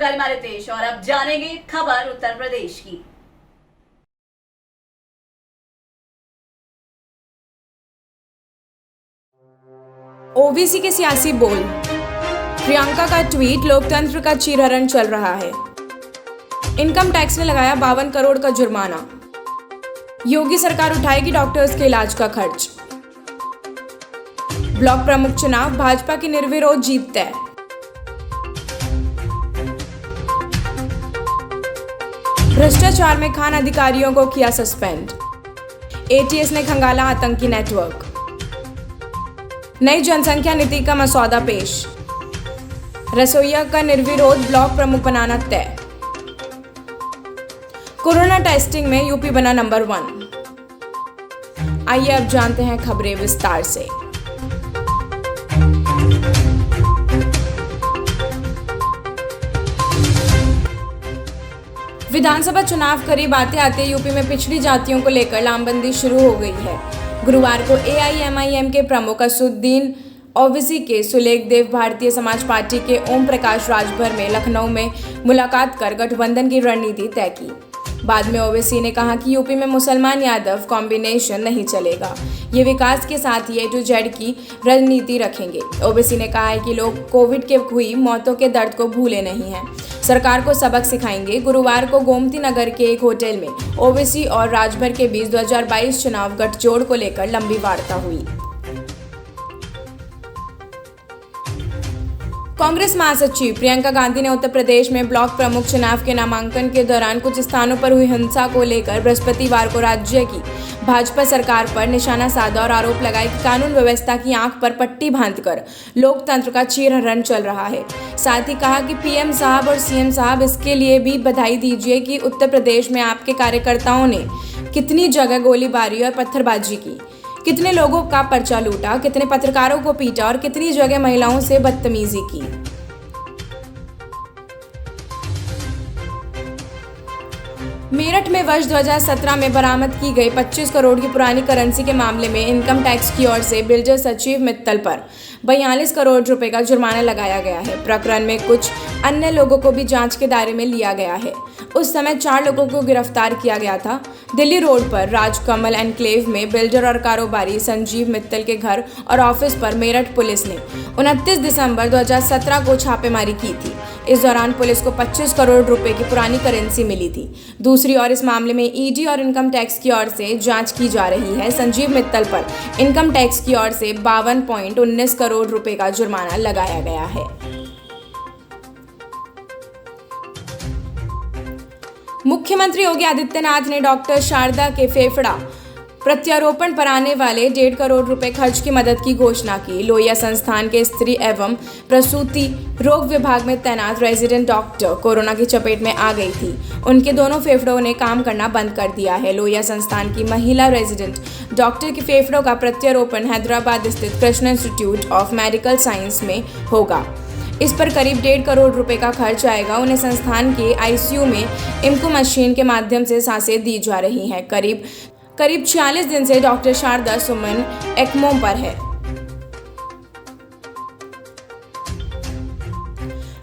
लालिमा रितेश और अब जानेंगे खबर उत्तर प्रदेश की। ओबीसी के सियासी बोल, प्रियंका का ट्वीट, लोकतंत्र का चीरहरण चल रहा है। इनकम टैक्स ने लगाया 52 करोड़ का जुर्माना। योगी सरकार उठाएगी डॉक्टर्स के इलाज का खर्च। ब्लॉक प्रमुख चुनाव, भाजपा की निर्विरोध जीत तय। भ्रष्टाचार में खान अधिकारियों को किया सस्पेंड। एटीएस ने खंगाला आतंकी नेटवर्क। नई जनसंख्या नीति का मसौदा पेश। रसोइया का निर्विरोध ब्लॉक प्रमुख बनाना तय। कोरोना टेस्टिंग में यूपी बना नंबर 1। आइए अब जानते हैं खबरें विस्तार से। विधानसभा चुनाव करीब आते आते यूपी में पिछड़ी जातियों को लेकर लामबंदी शुरू हो गई है। गुरुवार को एआईएमआईएम के प्रमुख असदुद्दीन ओवैसी के सुलेखदेव भारतीय समाज पार्टी के ओम प्रकाश राजभर में लखनऊ में मुलाकात कर गठबंधन की रणनीति तय की। बाद में ओवैसी ने कहा कि यूपी में मुसलमान यादव कॉम्बिनेशन नहीं चलेगा, ये विकास के साथ ही A to Z की रणनीति रखेंगे। ओवैसी ने कहा है कि लोग कोविड के हुई मौतों के दर्द को भूले नहीं हैं, सरकार को सबक सिखाएंगे। गुरुवार को गोमती नगर के एक होटल में ओवैसी और राजभर के बीच 2022 चुनाव गठजोड़ को लेकर लंबी वार्ता हुई। कांग्रेस महासचिव प्रियंका गांधी ने उत्तर प्रदेश में ब्लॉक प्रमुख चुनाव के नामांकन के दौरान कुछ स्थानों पर हुई हिंसा को लेकर बृहस्पतिवार को राज्य की भाजपा सरकार पर निशाना साधा और आरोप लगाया कि कानून व्यवस्था की आंख पर पट्टी बांधकर लोकतंत्र का चीरहरण चल रहा है। साथ ही कहा कि पीएम साहब और सीएम साहब इसके लिए भी बधाई दीजिए कि उत्तर प्रदेश में आपके कार्यकर्ताओं ने कितनी जगह गोलीबारी और पत्थरबाजी की, कितने लोगों का पर्चा लूटा, कितने पत्रकारों को पीटा और कितनी जगह महिलाओं से बदतमीजी की। मेरठ में वर्ष 2017 में बरामद की गई 25 करोड़ की पुरानी करेंसी के मामले में इनकम टैक्स की ओर से बिल्डर सचिव मित्तल पर 42 करोड़ रुपए का जुर्माना लगाया गया है। प्रकरण में कुछ अन्य लोगों को भी जांच के दायरे में लिया गया है। उस समय 4 लोगों को गिरफ्तार किया गया था। दिल्ली रोड पर राजकमल एनक्लेव में बिल्डर और कारोबारी संजीव मित्तल के घर और ऑफिस पर मेरठ पुलिस ने 29 दिसंबर 2017 को छापेमारी की थी। इस दौरान पुलिस को 25 करोड़ रुपए की पुरानी करेंसी मिली थी। दूसरी ओर इस मामले में ईडी और इनकम टैक्स की ओर से जांच की जा रही है। संजीव मित्तल पर इनकम टैक्स की ओर से 52.19 करोड़ रुपए का जुर्माना लगाया गया है। मुख्यमंत्री योगी आदित्यनाथ ने डॉक्टर शारदा के फेफड़ा प्रत्यारोपण पर आने वाले 1.5 करोड़ रुपए खर्च की मदद की घोषणा की। लोहिया संस्थान के स्त्री एवं प्रसूति रोग विभाग में तैनात रेजिडेंट डॉक्टर कोरोना की चपेट में आ गई थी। उनके दोनों फेफड़ों ने काम करना बंद कर दिया है। लोहिया संस्थान की महिला रेजिडेंट डॉक्टर के फेफड़ों का प्रत्यारोपण हैदराबाद स्थित Krishna institute of medical science में होगा। इस पर करीब 1.5 करोड़ रुपए का खर्च आएगा। उन्हें संस्थान के आईसीयू में इम्को मशीन के माध्यम से सांसें दी जा रही हैं। करीब 46 दिन से डॉक्टर शारदा सुमन एक्मो पर है।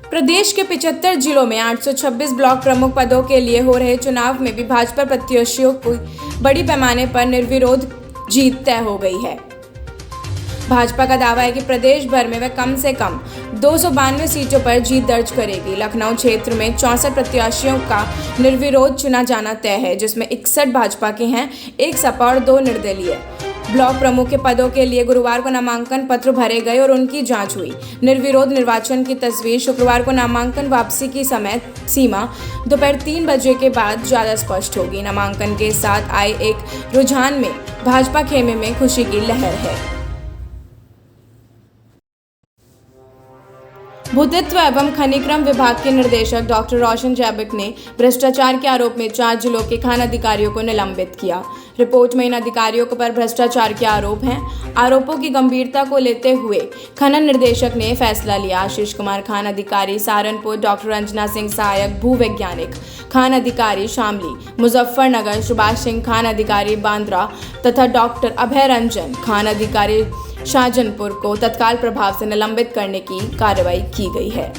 प्रदेश के 75 जिलों में 826 ब्लॉक प्रमुख पदों के लिए हो रहे चुनाव में भी भाजपा प्रत्याशियों को बड़ी पैमाने पर निर्विरोध जीत तय हो गई है। भाजपा का दावा है कि प्रदेश भर में वह कम से कम 292 सीटों पर जीत दर्ज करेगी। लखनऊ क्षेत्र में 64 प्रत्याशियों का निर्विरोध चुना जाना तय है, जिसमें 61 भाजपा के हैं, 1 सपा और 2 निर्दलीय। ब्लॉक प्रमुख के पदों के लिए गुरुवार को नामांकन पत्र भरे गए और उनकी जांच हुई। निर्विरोध निर्वाचन की तस्वीर शुक्रवार को नामांकन वापसी की समय सीमा दोपहर 3 बजे के बाद ज्यादा स्पष्ट होगी। नामांकन के साथ आए एक रुझान में भाजपा खेमे में खुशी की लहर है। भूतत्व एवं खनिक्रम विभाग के निदेशक डॉक्टर रोशन जैबिक ने भ्रष्टाचार के आरोप में 4 जिलों के खान अधिकारियों को निलंबित किया। रिपोर्ट में इन अधिकारियों पर भ्रष्टाचार के आरोप हैं। आरोपों की गंभीरता को लेते हुए खनन निर्देशक ने फैसला लिया। आशीष कुमार खान अधिकारी सहारनपुर, डॉक्टर रंजना सिंह सहायक भूवैज्ञानिक खान अधिकारी शामली, मुजफ्फरनगर सुभाष सिंह खान अधिकारी बांद्रा तथा डॉक्टर अभय रंजन खान अधिकारी शाहजहानपुर को तत्काल प्रभाव से निलंबित करने की कार्रवाई की गई है।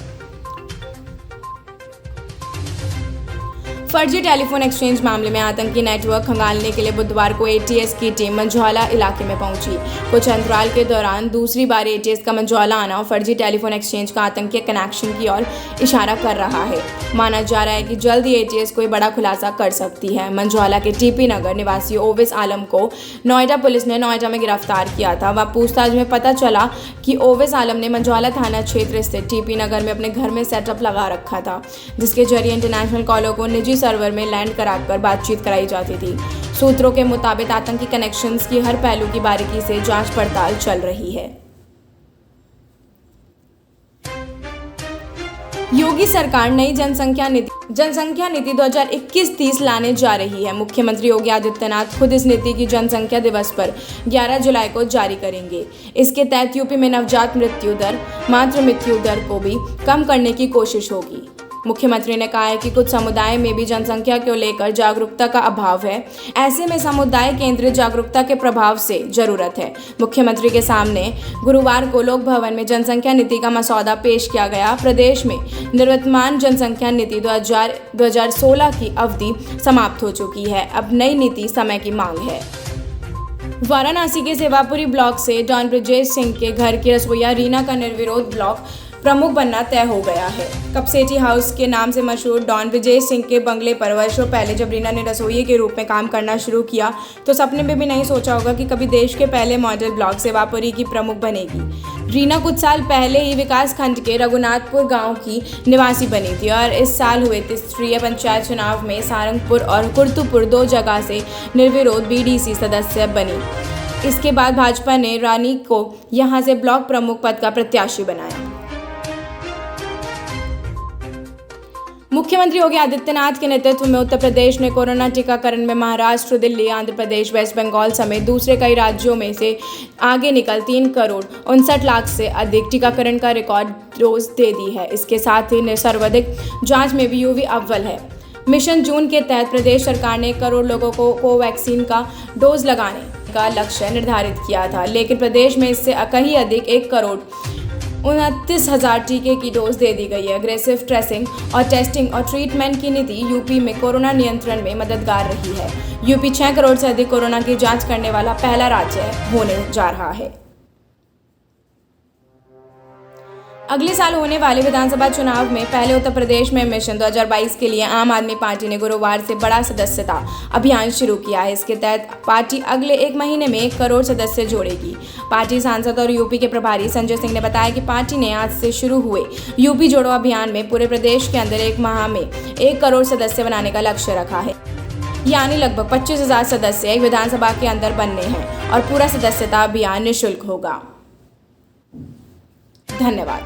फर्जी टेलीफोन एक्सचेंज मामले में आतंकी नेटवर्क खंगालने के लिए बुधवार को एटीएस की टीम मंझौला इलाके में पहुंची। कुछ अंतराल के दौरान दूसरी बार एटीएस का मंझौला आना फर्जी टेलीफोन एक्सचेंज का आतंकी कनेक्शन की ओर इशारा कर रहा है। माना जा रहा है कि जल्द ही एटीएस कोई बड़ा खुलासा कर सकती है। मंझौला के टीपी नगर निवासी ओवैस आलम को नोएडा पुलिस ने नोएडा में गिरफ्तार किया था। वह पूछताछ में पता चला कि ओवैस आलम ने मंझौला थाना क्षेत्र स्थित टीपी नगर में अपने घर में सेटअप लगा रखा था, जिसके जरिए इंटरनेशनल कॉलों को निजी सर्वर में लैंड कराकर बातचीत कराई जाती थी। सूत्रों के मुताबिक आतंकी कनेक्शंस की हर पहलू की बारीकी से जांच पड़ताल चल रही है। योगी सरकार नई जनसंख्या नीति 2021-30 लाने जा रही है। मुख्यमंत्री योगी आदित्यनाथ खुद इस नीति की जनसंख्या दिवस पर 11 जुलाई को जारी करेंगे। इसके तहत यूपी में नवजात मृत्यु दर, मातृ मृत्यु दर को भी कम करने की कोशिश होगी। मुख्यमंत्री ने कहा है कि कुछ समुदाय में भी जनसंख्या को लेकर जागरूकता का अभाव है। ऐसे में समुदाय केंद्रित जागरूकता के प्रभाव से जरूरत है। मुख्यमंत्री के सामने गुरुवार को लोक भवन में जनसंख्या नीति का मसौदा पेश किया गया। प्रदेश में निवर्तमान जनसंख्या नीति 2016 की अवधि समाप्त हो चुकी है। अब नई नीति समय की मांग है। वाराणसी के सेवापुरी ब्लॉक से डॉन ब्रिजेश सिंह के घर की रसोइया रीना का निर्विरोध ब्लॉक प्रमुख बनना तय हो गया है। कपसेटी हाउस के नाम से मशहूर डॉन ब्रिजेश सिंह के बंगले पर वर्षों पहले जब रीना ने रसोइये के रूप में काम करना शुरू किया तो सपने में भी नहीं सोचा होगा कि कभी देश के पहले मॉडल ब्लॉक सेवापुरी की प्रमुख बनेगी। रीना कुछ साल पहले ही विकास खंड के रघुनाथपुर गांव की निवासी बनी थी और इस साल हुए त्रिस्तरीय पंचायत चुनाव में सारंगपुर और कुर्तुपुर 2 जगह से निर्विरोध बीडीसी सदस्य बनी। इसके बाद भाजपा ने रानी को यहां से ब्लॉक प्रमुख पद का प्रत्याशी बनाया। मुख्यमंत्री योगी आदित्यनाथ के नेतृत्व में उत्तर प्रदेश ने कोरोना टीकाकरण में महाराष्ट्र, दिल्ली, आंध्र प्रदेश, वेस्ट बंगाल समेत दूसरे कई राज्यों में से आगे निकल 3 करोड़ 59 लाख से अधिक टीकाकरण का रिकॉर्ड डोज दे दी है। इसके साथ ही सर्वाधिक जांच में भी यूपी अव्वल है। मिशन जून के तहत प्रदेश सरकार ने 1 करोड़ लोगों को कोवैक्सीन का डोज लगाने का लक्ष्य निर्धारित किया था, लेकिन प्रदेश में इससे कहीं अधिक 1 करोड़ 29,000 टीके की डोज दे दी गई है। अग्रेसिव ट्रेसिंग और टेस्टिंग और ट्रीटमेंट की नीति यूपी में कोरोना नियंत्रण में मददगार रही है। यूपी 6 करोड़ से अधिक कोरोना की जांच करने वाला पहला राज्य होने जा रहा है। अगले साल होने वाले विधानसभा चुनाव में पहले उत्तर प्रदेश में मिशन 2022 के लिए आम आदमी पार्टी ने गुरुवार से बड़ा सदस्यता अभियान शुरू किया है। इसके तहत पार्टी अगले 1 महीने में 1 करोड़ सदस्य जोड़ेगी। पार्टी सांसद और यूपी के प्रभारी संजय सिंह ने बताया कि पार्टी ने आज से शुरू हुए यूपी जोड़ो अभियान में पूरे प्रदेश के अंदर 1 माह में 1 करोड़ सदस्य बनाने का लक्ष्य रखा है। यानी लगभग 25,000 सदस्य एक विधानसभा के अंदर बनने हैं और पूरा सदस्यता अभियान निःशुल्क होगा। धन्यवाद।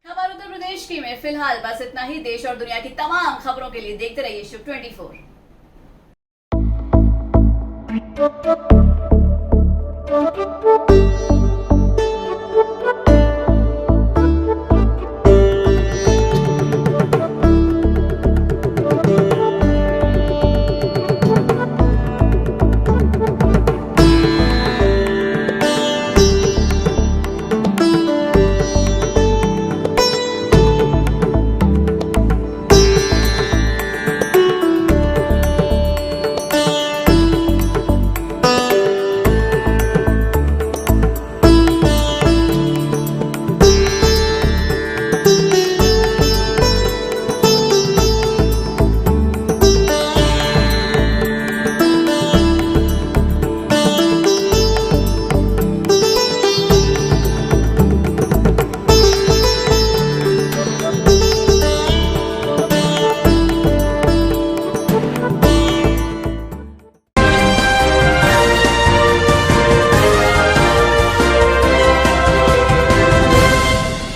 खबर उत्तर प्रदेश की में फिलहाल बस इतना ही। देश और दुनिया की तमाम खबरों के लिए देखते रहिए शिव 24।